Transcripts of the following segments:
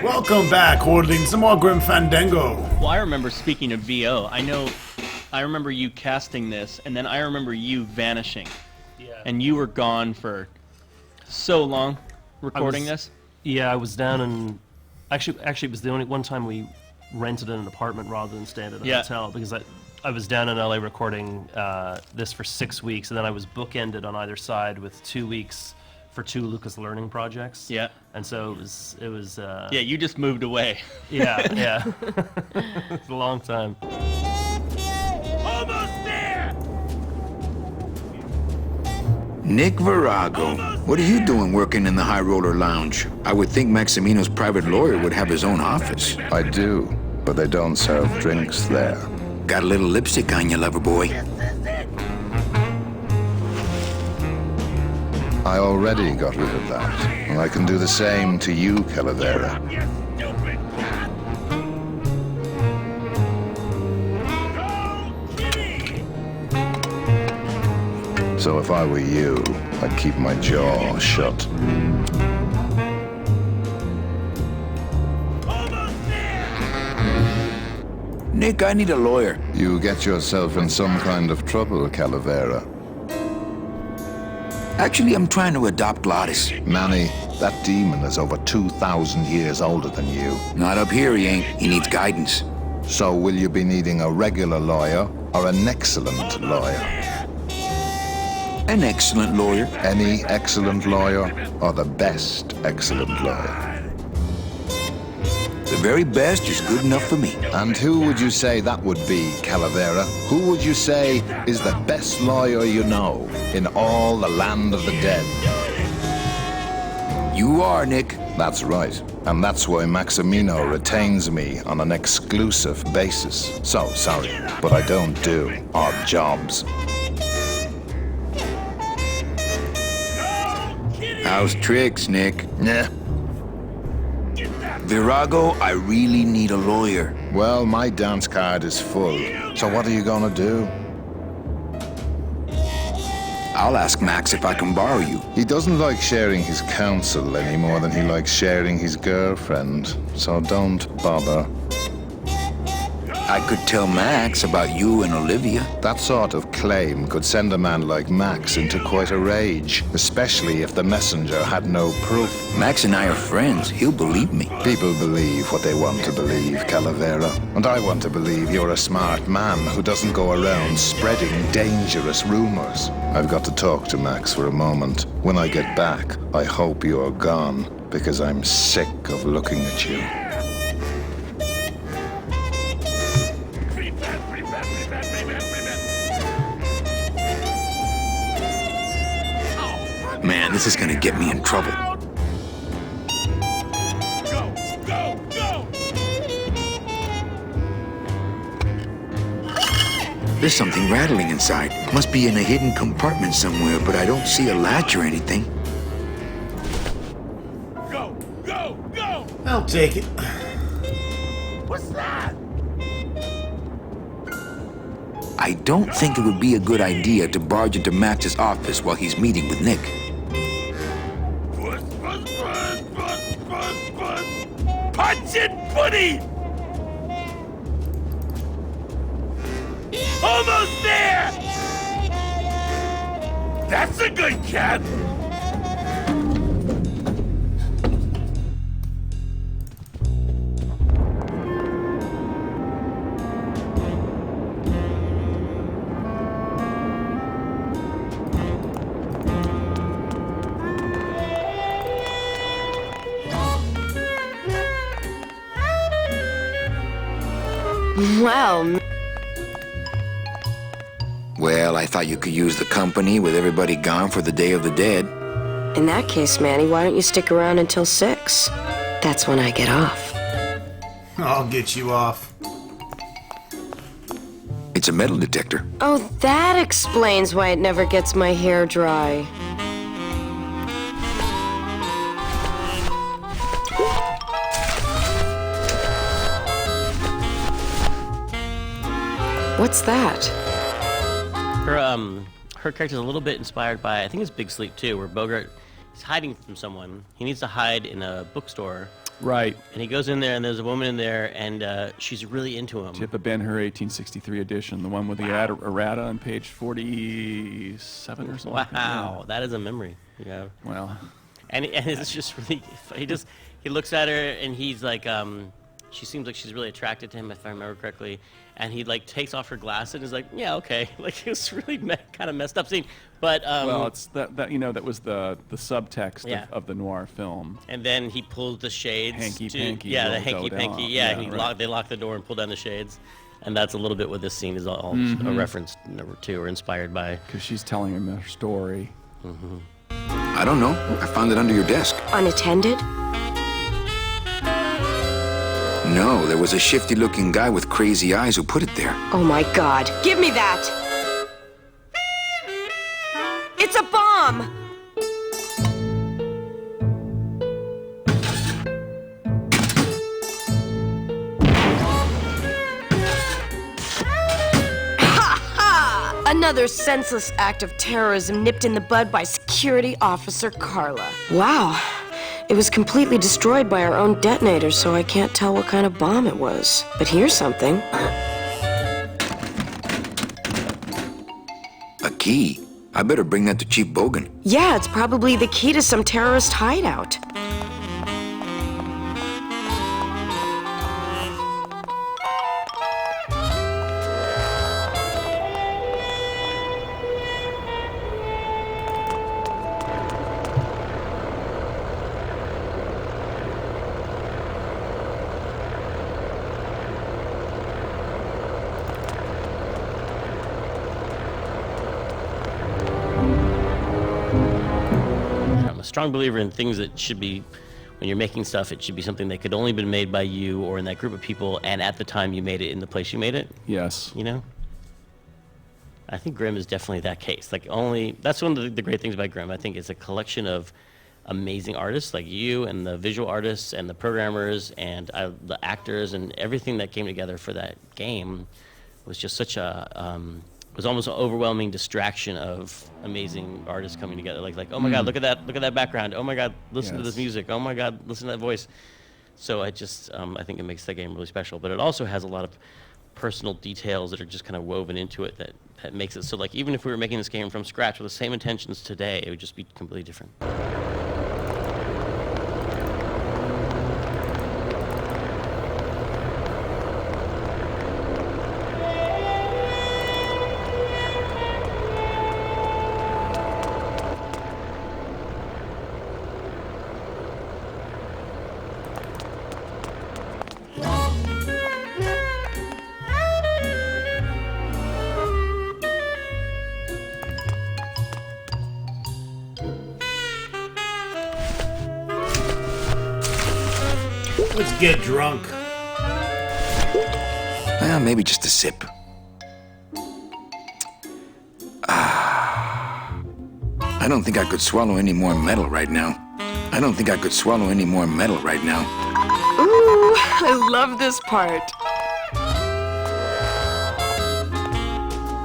Welcome back, Hordling. Some more Grim Fandango. Well, I remember, speaking of VO, I remember you casting this, and then I remember you vanishing. Yeah. And you were gone for so long recording this. Yeah, I was down in... Actually, it was the only one time we rented an apartment rather than staying at a hotel, because I was down in LA recording this for 6 weeks, and then I was bookended on either side with 2 weeks for 2 Lucas Learning projects. Yeah. And so it was yeah, you just moved away. Yeah. It's a long time. Almost there! Nick Virago, what are you doing working in the High Roller Lounge? I would think Maximino's private lawyer would have his own office. I do, but they don't serve drinks there. Got a little lipstick on you, lover boy. I already got rid of that, and I can do the same to you, Calavera. So if I were you, I'd keep my jaw shut. Nick, I need a lawyer. You get yourself in some kind of trouble, Calavera. Actually, I'm trying to adopt Glottis. Manny, that demon is over 2,000 years older than you. Not up here, he ain't. He needs guidance. So will you be needing a regular lawyer or an excellent lawyer? An excellent lawyer. Any excellent lawyer or the best excellent lawyer? The very best is good enough for me. And who would you say that would be, Calavera? Who would you say is the best lawyer you know in all the land of the dead? You are, Nick. That's right. And that's why Maximino retains me on an exclusive basis. So, sorry, but I don't do odd jobs. How's tricks, Nick? Yeah. Virago, I really need a lawyer. Well, my dance card is full. So what are you gonna do? I'll ask Max if I can borrow you. He doesn't like sharing his counsel any more than he likes sharing his girlfriend. So don't bother. I could tell Max about you and Olivia. That sort of claim could send a man like Max into quite a rage, especially if the messenger had no proof. Max and I are friends. He'll believe me. People believe what they want to believe, Calavera. And I want to believe you're a smart man who doesn't go around spreading dangerous rumors. I've got to talk to Max for a moment. When I get back, I hope you're gone, because I'm sick of looking at you. Man, this is gonna get me in trouble. Go! There's something rattling inside. Must be in a hidden compartment somewhere, but I don't see a latch or anything. Go! I'll take it. What's that? I don't think it would be a good idea to barge into Max's office while he's meeting with Nick. Punch it, buddy! Almost there! That's a good cat! Well, Well, I thought you could use the company with everybody gone for the Day of the Dead. in that case, Manny, why don't you stick around until 6? That's when I get off. I'll get you off. It's a metal detector. Oh, that explains why it never gets my hair dry. What's that? Her character's a little bit inspired by, I think it's Big Sleep too, where Bogart is hiding from someone. He needs to hide in a bookstore, Right. And he goes in there, and there's a woman in there, and she's really into him. Tippa Ben-Hur 1863 edition, the one with the errata on page 47 or something. Wow, Yeah. that is a memory. Yeah. Well, And it's just really, he looks at her, and he's like, she seems like she's really attracted to him, if I remember correctly. And he like takes off her glasses and is like, yeah, okay. Like, it was really kind of messed up scene. But well, it's that you know, that was the subtext Yeah. of the noir film. and then he pulls the shades. Hanky-panky Yeah, the will go hanky-panky. down. Yeah, Yeah, and right. they lock the door and pull down the shades. And that's a little bit what this scene is all a reference to or inspired by. Because she's telling him her story. I don't know. I found it under your desk. Unattended? No, there was a shifty-looking guy with crazy eyes who put it there. Oh my God. Give me that! It's a bomb! Another senseless act of terrorism nipped in the bud by Security Officer Carla. Wow. It was completely destroyed by our own detonator, so I can't tell what kind of bomb it was. But here's something. A key. I better bring that to Chief Bogan. Yeah, it's probably the key to some terrorist hideout. I'm a strong believer in things that should be, when you're making stuff, it should be something that could only been made by you or in that group of people, and at the time you made it in the place you made it. Yes. You know? I think Grimm is definitely that case. Like, that's one of the great things about Grimm. I think it's a collection of amazing artists like you and the visual artists and the programmers and the actors, and everything that came together for that game was just such a was almost an overwhelming distraction of amazing artists coming together. Like, oh my God, look at that background. Oh my God, listen to this Yes. music. Oh my God, listen to that voice. So I just I think it makes that game really special. But it also has a lot of personal details that are just kind of woven into it that makes it so, like, even if we were making this game from scratch with the same intentions today, it would just be completely different. Let's get drunk. Well, maybe just a sip. I don't think I could swallow any more metal right now. I don't think I could swallow any more metal right now. Ooh, I love this part.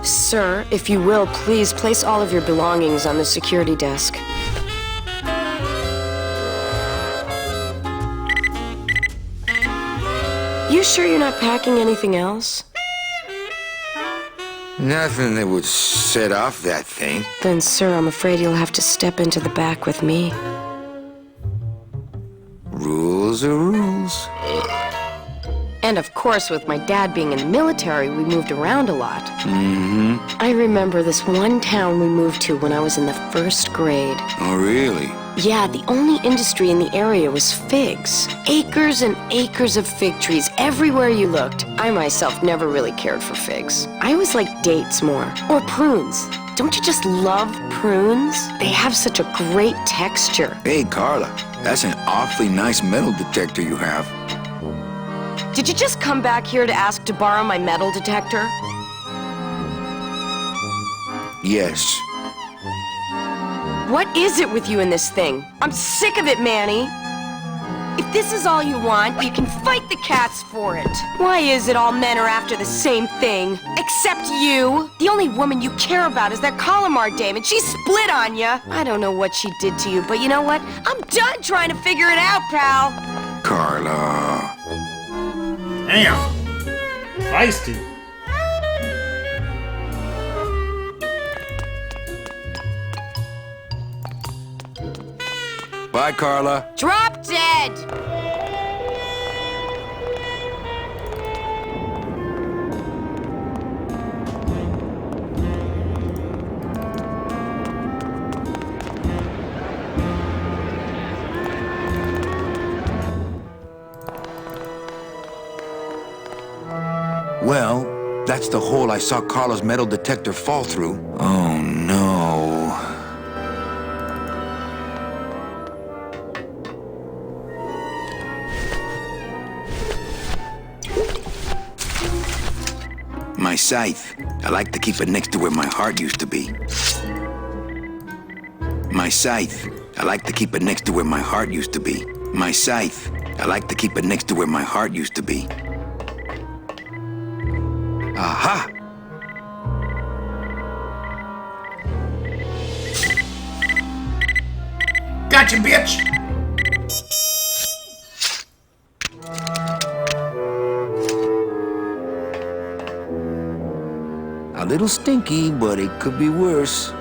Sir, if you will, please place all of your belongings on the security desk. You sure you're not packing anything else? Nothing that would set off that thing. Then, sir, I'm afraid you'll have to step into the back with me. Rules are rules. And of course, with my dad being in the military, we moved around a lot. I remember this one town we moved to when I was in the 1st grade. Oh, really? Yeah, the only industry in the area was figs. Acres and acres of fig trees everywhere you looked. I myself never really cared for figs. I always liked dates more. Or prunes. Don't you just love prunes? They have such a great texture. Hey, Carla, that's an awfully nice metal detector you have. Did you just come back here to ask to borrow my metal detector? Yes. What is it with you in this thing? I'm sick of it, Manny. If this is all you want, you can fight the cats for it. Why is it all men are after the same thing? Except you. The only woman you care about is that Calamar dame, and she split on you. I don't know what she did to you, but you know what? I'm done trying to figure it out, pal. Carla. Damn. Feisty. Bye, Carla. Drop dead! Well, that's the hole I saw Carla's metal detector fall through. Oh, no. My scythe. I like to keep it next to where my heart used to be. My scythe. I like to keep it next to where my heart used to be. My scythe. I like to keep it next to where my heart used to be. Aha! Gotcha, bitch! A little stinky, but it could be worse.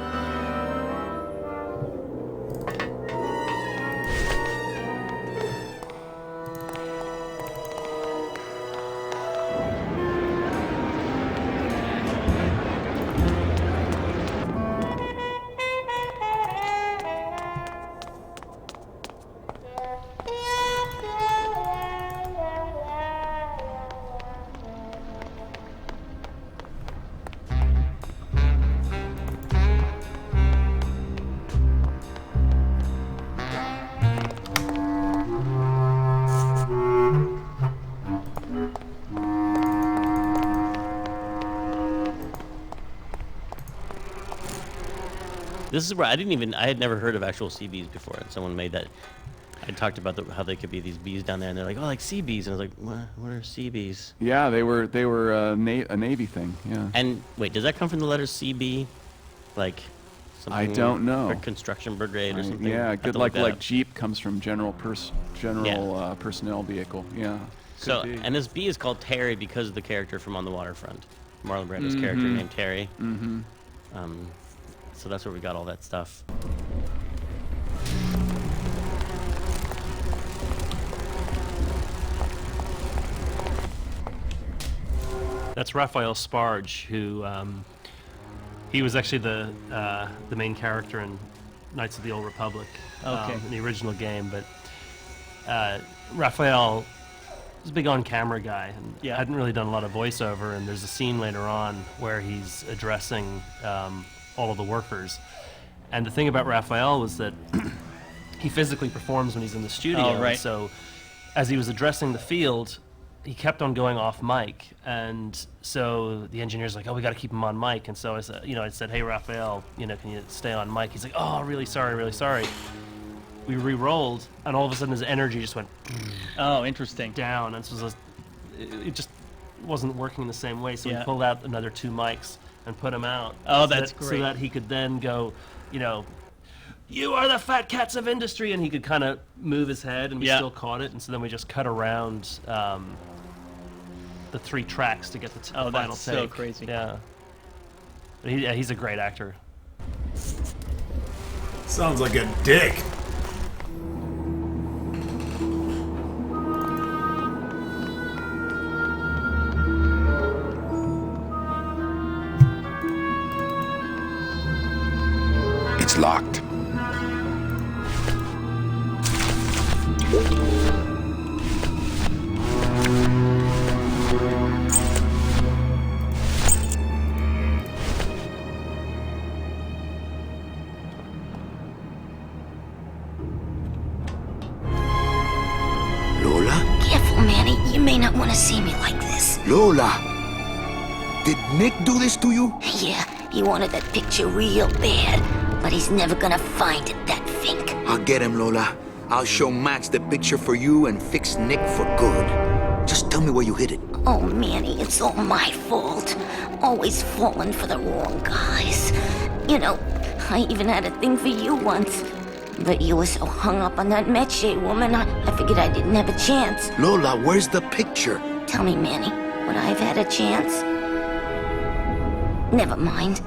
This is where I had never heard of actual sea bees before, and someone made that. I talked about how they could be these bees down there, and they're like, oh, like sea bees, and I was like, what are sea bees? Yeah, they were a Navy thing. Yeah. And wait, does that come from the letter CB, like? I don't know. Or construction brigade or something. Yeah, I have good. to look that Like up. Jeep comes from general personnel vehicle. Yeah. So, Could be. and this bee is called Terry because of the character from On the Waterfront, Marlon Brando's character named Terry. Mm-hmm. So that's where we got all that stuff. That's Raphael Sparge, who he was actually the main character in Knights of the Old Republic in the original game. But Raphael was a big on-camera guy and hadn't really done a lot of voiceover. And there's a scene later on where he's addressing all of the workers. And the thing about Raphael was that he physically performs when he's in the studio. Oh, right. So as he was addressing the field, he kept on going off mic, and so the engineer's like, "Oh, we got to keep him on mic." And so I said, "Hey, Raphael, can you stay on mic?" He's like, "Oh, really sorry." We re-rolled, and all of a sudden his energy just went Oh, interesting. down, and so it just wasn't working the same way. So Yeah. we pulled out another 2 mics and put him out. Oh, so that's that, great. So that he could then go, "You are the fat cats of industry," and he could kind of move his head, and we Yeah. still caught it. And so then we just cut around the 3 tracks to get the Oh, final that's take. so crazy. Yeah. But he's a great actor. Sounds like a dick. It's locked. Lola? Careful, Manny. You may not want to see me like this. Lola! Did Nick do this to you? Yeah, he wanted that picture real bad, but he's never gonna find it, that fink. I'll get him, Lola. I'll show Max the picture for you and fix Nick for good. Just tell me where you hid it. Oh, Manny, it's all my fault. Always falling for the wrong guys. I even had a thing for you once. But you were so hung up on that Meche woman, I figured I didn't have a chance. Lola, where's the picture? Tell me, Manny, would I have had a chance? Never mind.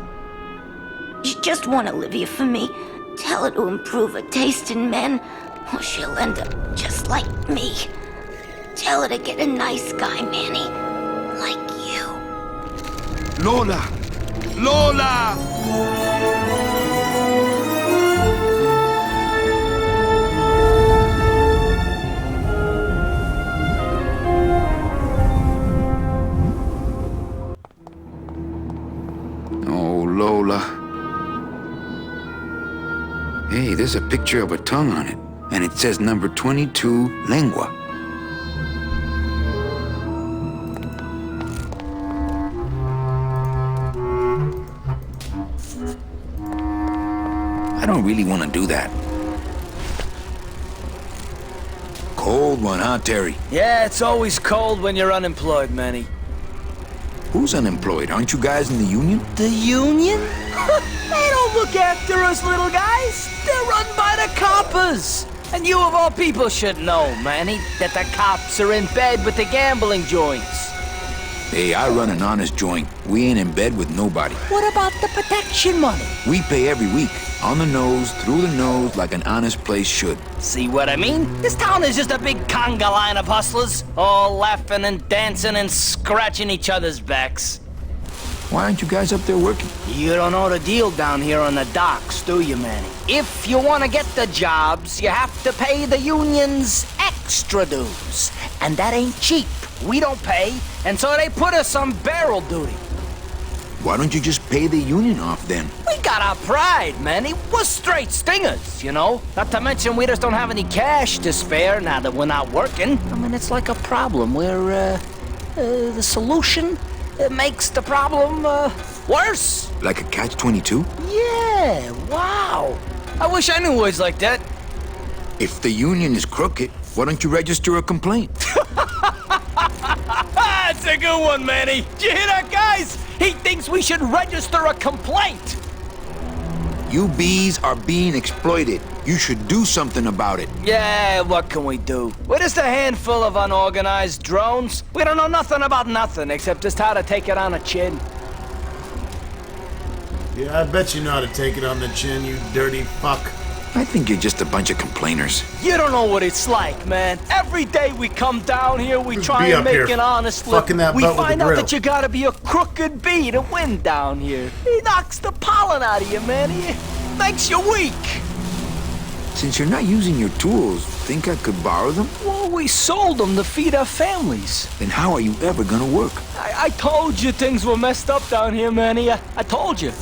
Just warn Olivia for me. Tell her to improve her taste in men, or she'll end up just like me. Tell her to get a nice guy, Manny. Like you. Lola! Lola! Oh, Lola. Hey, there's a picture of a tongue on it, and it says number 22, lengua. I don't really want to do that. Cold one, huh, Terry? Yeah, it's always cold when you're unemployed, Manny. Who's unemployed? Aren't you guys in the union? The union? They don't look after us little guys. They're run by the coppers. And you of all people should know, Manny, that the cops are in bed with the gambling joints. Hey, I run an honest joint. We ain't in bed with nobody. What about the protection money? We pay every week. On the nose, through the nose, like an honest place should. See what I mean? This town is just a big conga line of hustlers, all laughing and dancing and scratching each other's backs. Why aren't you guys up there working? You don't know the deal down here on the docks, do you, Manny? If you want to get the jobs, you have to pay the unions extra dues. And that ain't cheap. We don't pay, and so they put us on barrel duty. Why don't you just pay the union off then? We got our pride, Manny. We're straight stingers, you know? Not to mention we just don't have any cash to spare now that we're not working. I mean, it's like a problem where, the solution makes the problem, worse. Like a catch-22? Yeah, wow. I wish I knew words like that. If the union is crooked, why don't you register a complaint? That's a good one, Manny. Did you hear that, guys? He thinks we should register a complaint. You bees are being exploited. You should do something about it. Yeah, what can we do? We're just a handful of unorganized drones. We don't know nothing about nothing except just how to take it on the chin. Yeah, I bet you know how to take it on the chin, you dirty fuck. I think you're just a bunch of complainers. You don't know what it's like, man. Every day we come down here, we try Be and up make here an honest living. fucking that We butt with find the out grill. that you gotta be a crooked bee to win down here. He knocks the pollen out of you, man. He makes you weak. Since you're not using your tools, think I could borrow them? Well, we sold them to feed our families. Then how are you ever gonna work? I told you things were messed up down here, Manny. I told you.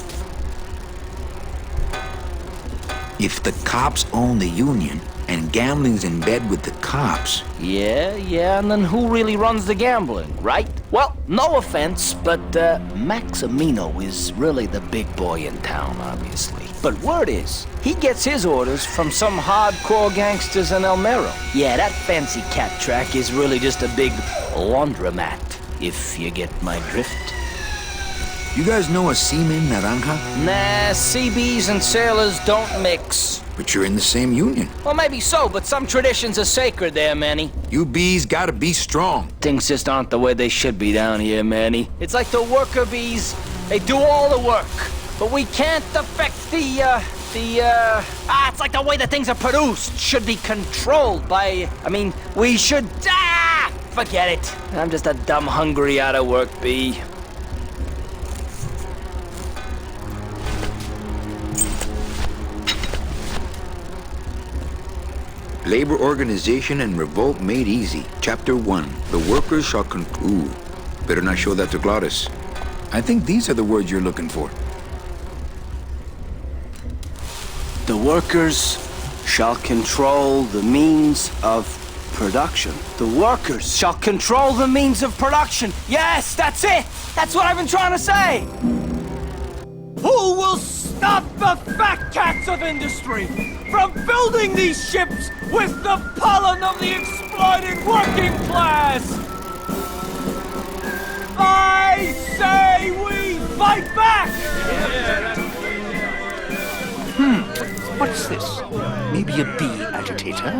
If the cops own the union and gambling's in bed with the cops. Yeah, and then who really runs the gambling, right? Well, no offense, but Maximino is really the big boy in town, obviously. But word is, he gets his orders from some hardcore gangsters in El Mero. Yeah, that fancy cat track is really just a big laundromat, if you get my drift. You guys know a seaman naranja? Nah, CBs and sailors don't mix. But you're in the same union. Well, maybe so, but some traditions are sacred there, Manny. You bees gotta be strong. Things just aren't the way they should be down here, Manny. It's like the worker bees. They do all the work, but we can't affect it's like the way that things are produced should be controlled by, we should, forget it. I'm just a dumb, hungry, out-of-work bee. Labor Organization and Revolt Made Easy. Chapter 1. The workers shall Ooh, better not show that to Glottis. I think these are the words you're looking for. The workers shall control the means of production. The workers shall control the means of production. Yes, that's it! That's what I've been trying to say! Who will stop the fat cats of industry from building these ships with the pollen of the exploited working class? I say we fight back! What's this? Maybe a bee agitator?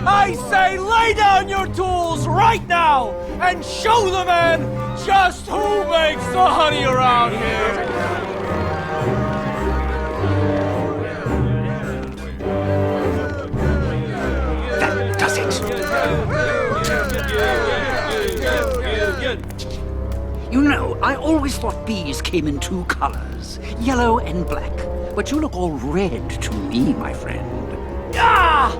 I say lay down your tools right now and show the man just who makes the honey around here. That does it. You know, I always thought bees came in two colors, yellow and black. But you look all red to me, my friend. Ah!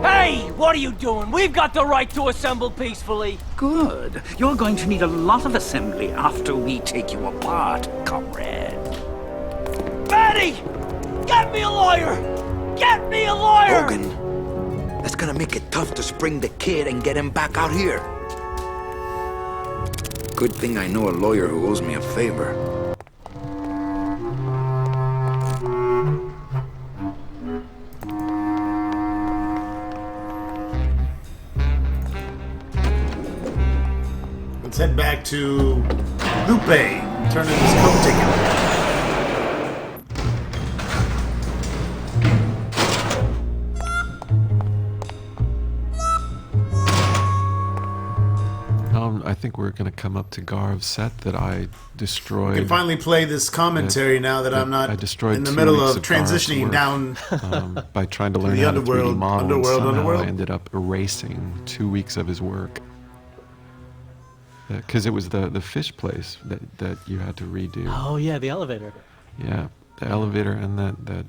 Hey, what are you doing? We've got the right to assemble peacefully. Good. You're going to need a lot of assembly after we take you apart, comrade. Betty! Get me a lawyer! Get me a lawyer! Logan, that's gonna make it tough to spring the kid and get him back out here. Good thing I know a lawyer who owes me a favor. Let's head back to Lupe. Turn in his coat ticket. I think we're going to come up to Garv's set that I destroyed. You can finally play this commentary now that I'm not in the middle of transitioning down by trying to learn the how to 3D model. underworld. I ended up erasing 2 weeks of his work. Because it was the fish place that you had to redo. Oh yeah, the elevator. Yeah, the elevator and that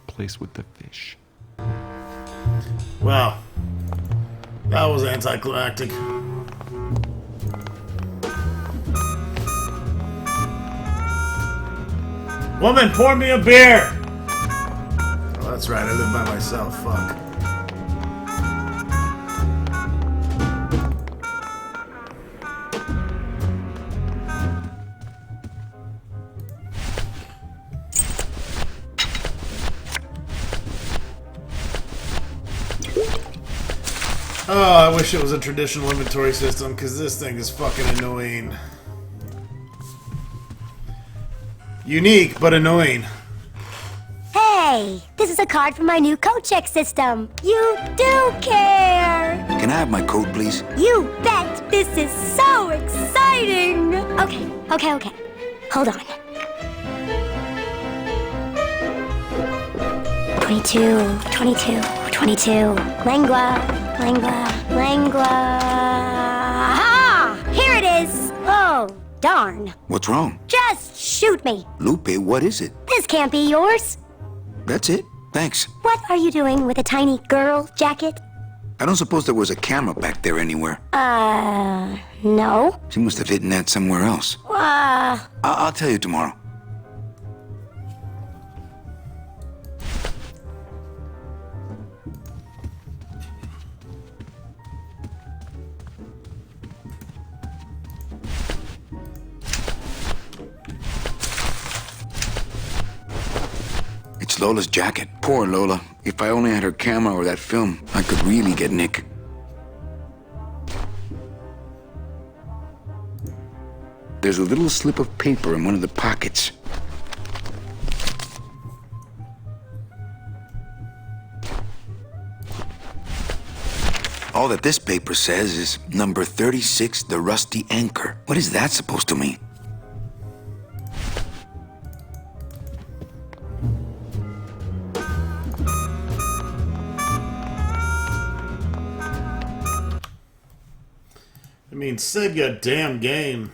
place with the fish. Wow. That was anticlimactic. Woman, pour me a beer! Oh, that's right, I live by myself. Fuck. Oh, I wish it was a traditional inventory system, because this thing is fucking annoying. Unique, but annoying. Hey, this is a card from my new code check system. You do care! Can I have my coat, please? You bet! This is so exciting! Okay. Hold on. 22. Langua. Ah! Here it is! Oh, darn. What's wrong? Just shoot me. Lupe, what is it? This can't be yours. That's it. Thanks. What are you doing with a tiny girl jacket? I don't suppose there was a camera back there anywhere. No. She must have hidden that somewhere else. I'll tell you tomorrow. It's Lola's jacket. Poor Lola. If I only had her camera or that film, I could really get Nick. There's a little slip of paper in one of the pockets. All that this paper says is number 36, the Rusty Anchor. What is that supposed to mean? I mean, save your damn game.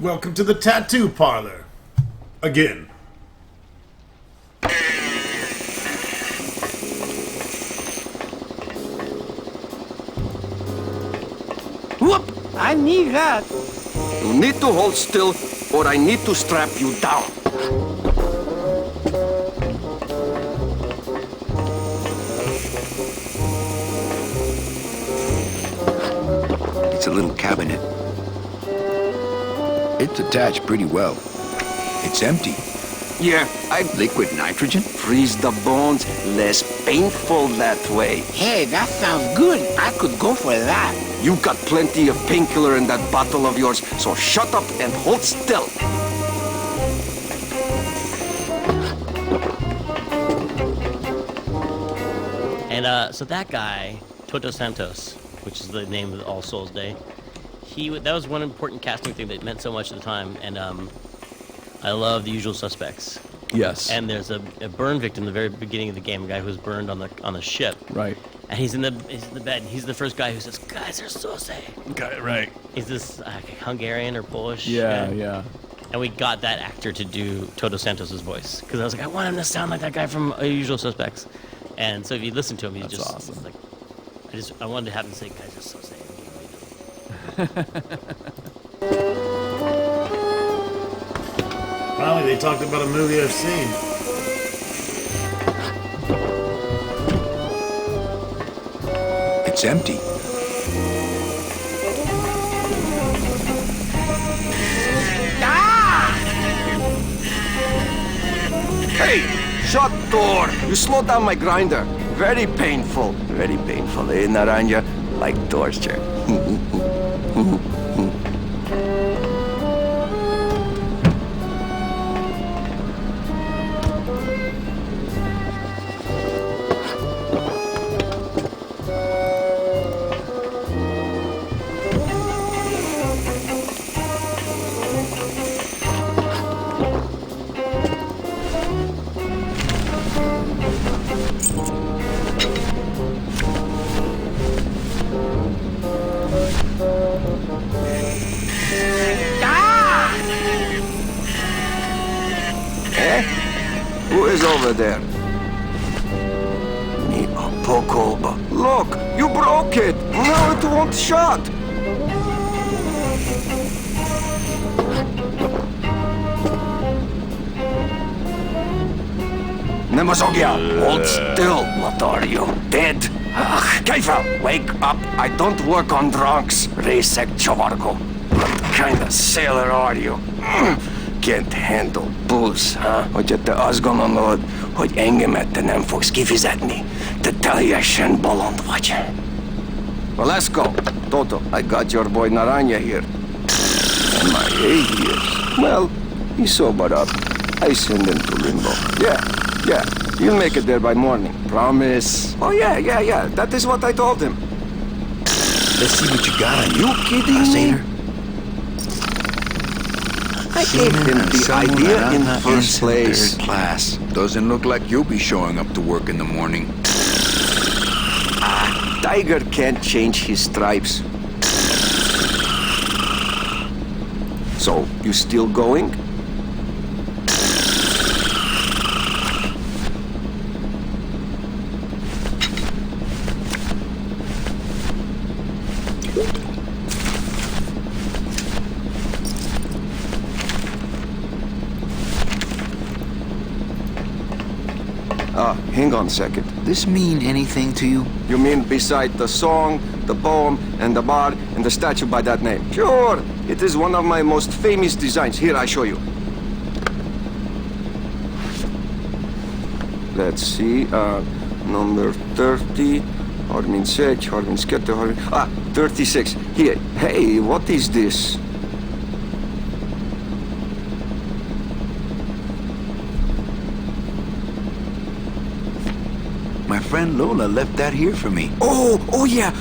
Welcome to the tattoo parlor. Again. Whoop! I need that. You need to hold still, or I need to strap you down. It's a little cabinet. It's attached pretty well. It's empty. Yeah, Liquid nitrogen? freeze the bones, less painful that way. Hey, that sounds good. I could go for that. You got plenty of painkiller in that bottle of yours, so shut up and hold still. And so that guy, Toto Santos, which is the name of All Souls Day, that was one important casting thing that meant so much at the time. And I love The Usual Suspects. Yes. And there's a burn victim in the very beginning of the game, a guy who was burned on the ship. Right. And he's in the bed, and he's the first guy who says, "Guys are so safe." Right. He's this Hungarian or Polish Yeah, guy. yeah. And we got that actor to do Toto Santos' voice because I was like, I want him to sound like that guy from Usual Suspects. And so if you listen to him, he's That's just awesome. he's like, I wanted to have him say, "Guys are so safe." Finally, they talked about a movie I've seen. It's empty. Hey, shut door! You slowed down my grinder. Very painful. Very painful, eh, Naranja? Like torture. Who is over there? Me a poco. Look, you broke it. Now it won't shut. Nemazogia, hold still. What are you, dead? Kaifa, wake up. I don't work on drunks. Resek Chovargo. What kind of sailor are you? Can't handle booze, huh? Hogyha te azt gondolod, hogy engemet te nem fogsz kifizetni, te teljesen bolond vagy. Well, let's go. Toto, I got your boy Naranja here. And my 8 years. Well, he sobered up. I send him to Limbo. Yeah. You'll make it there by morning. Promise. Oh, yeah. That is what I told him. Let's see what you got on You kidding me? I gave him the idea in first place. Third class. Doesn't look like you'll be showing up to work in the morning. Tiger can't change his stripes. So, you still going? Hang on a second. This mean anything to you? You mean beside the song, the poem, and the bar, and the statue by that name? Sure! It is one of my most famous designs. Here, I show you. Let's see, number 30, Harmin Sech, Harmin Skette, Harmin... 36. Here, hey, what is this? My friend Lola left that here for me. Oh yeah.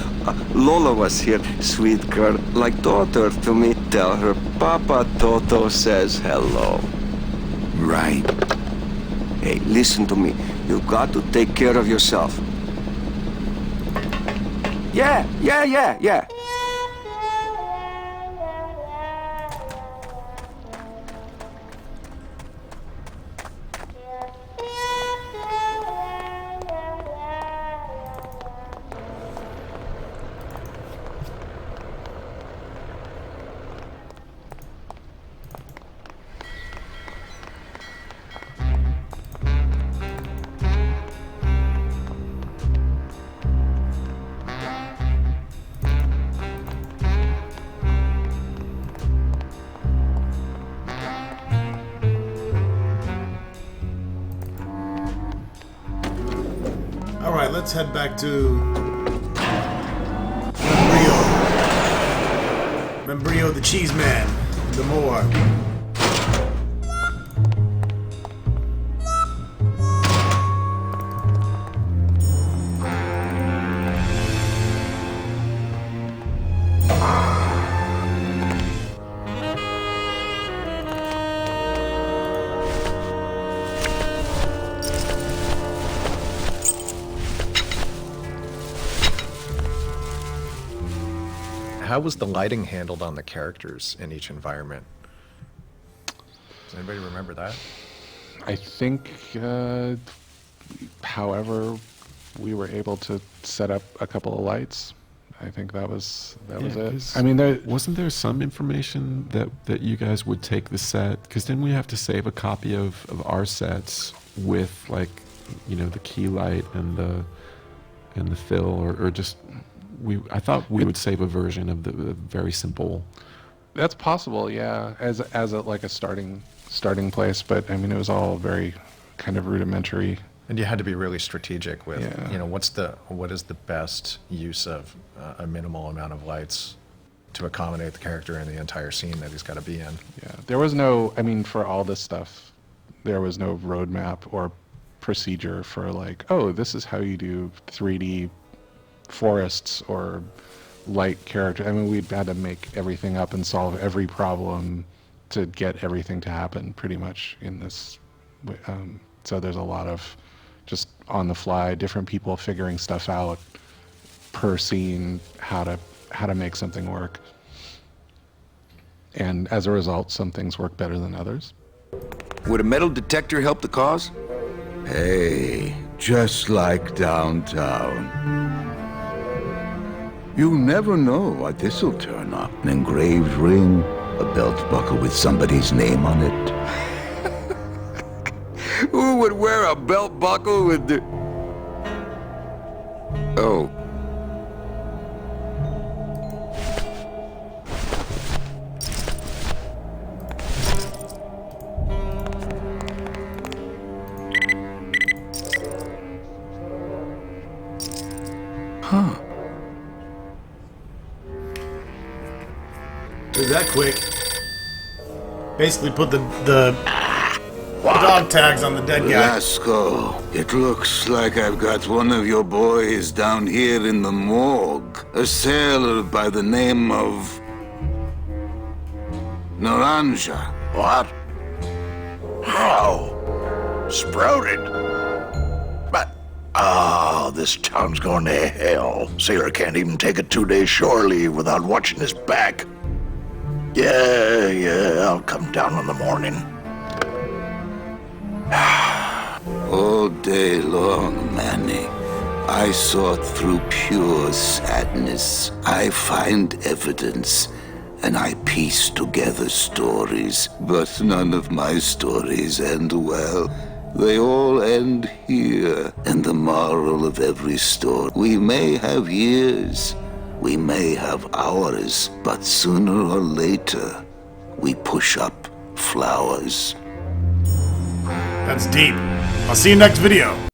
Lola was here, sweet girl, like daughter to me. Tell her Papa Toto says hello. Right. Hey, listen to me. You've got to take care of yourself. Yeah. let's head back to Membrio the Cheese Man, the more. How was the lighting handled on the characters in each environment? Does anybody remember that? I think, however, we were able to set up a couple of lights. I think that was it. I mean, wasn't there some information that you guys would take the set? Because then we have to save a copy of our sets with, like, you know, the key light and the fill, or just. I thought we would save a version of the very simple. That's possible, yeah, as a starting place. But I mean, it was all very kind of rudimentary. And you had to be really strategic with, you know, what is the best use of a minimal amount of lights to accommodate the character in the entire scene that he's got to be in. Yeah, there was no. I mean, for all this stuff, there was no roadmap or procedure for like, oh, this is how you do 3D. Forests or light character. I mean, we had to make everything up and solve every problem to get everything to happen pretty much in this. So there's a lot of just on the fly, different people figuring stuff out per scene, how to make something work. And as a result, some things work better than others. Would a metal detector help the cause? Hey, just like downtown. You never know what this'll turn up. An engraved ring, a belt buckle with somebody's name on it. Who would wear a belt buckle with the... Oh. Huh. Did that quick. Basically put the dog tags on the dead guy. Lasco, it looks like I've got one of your boys down here in the morgue. A sailor by the name of... Naranja. What? How? Sprouted? But, this town's going to hell. Sailor can't even take a 2-day shore leave without watching his back. Yeah, I'll come down in the morning. All day long, Manny, I sought through pure sadness. I find evidence, and I piece together stories. But none of my stories end well. They all end here. And the moral of every story, we may have years, we may have hours, but sooner or later, we push up flowers. That's deep. I'll see you next video.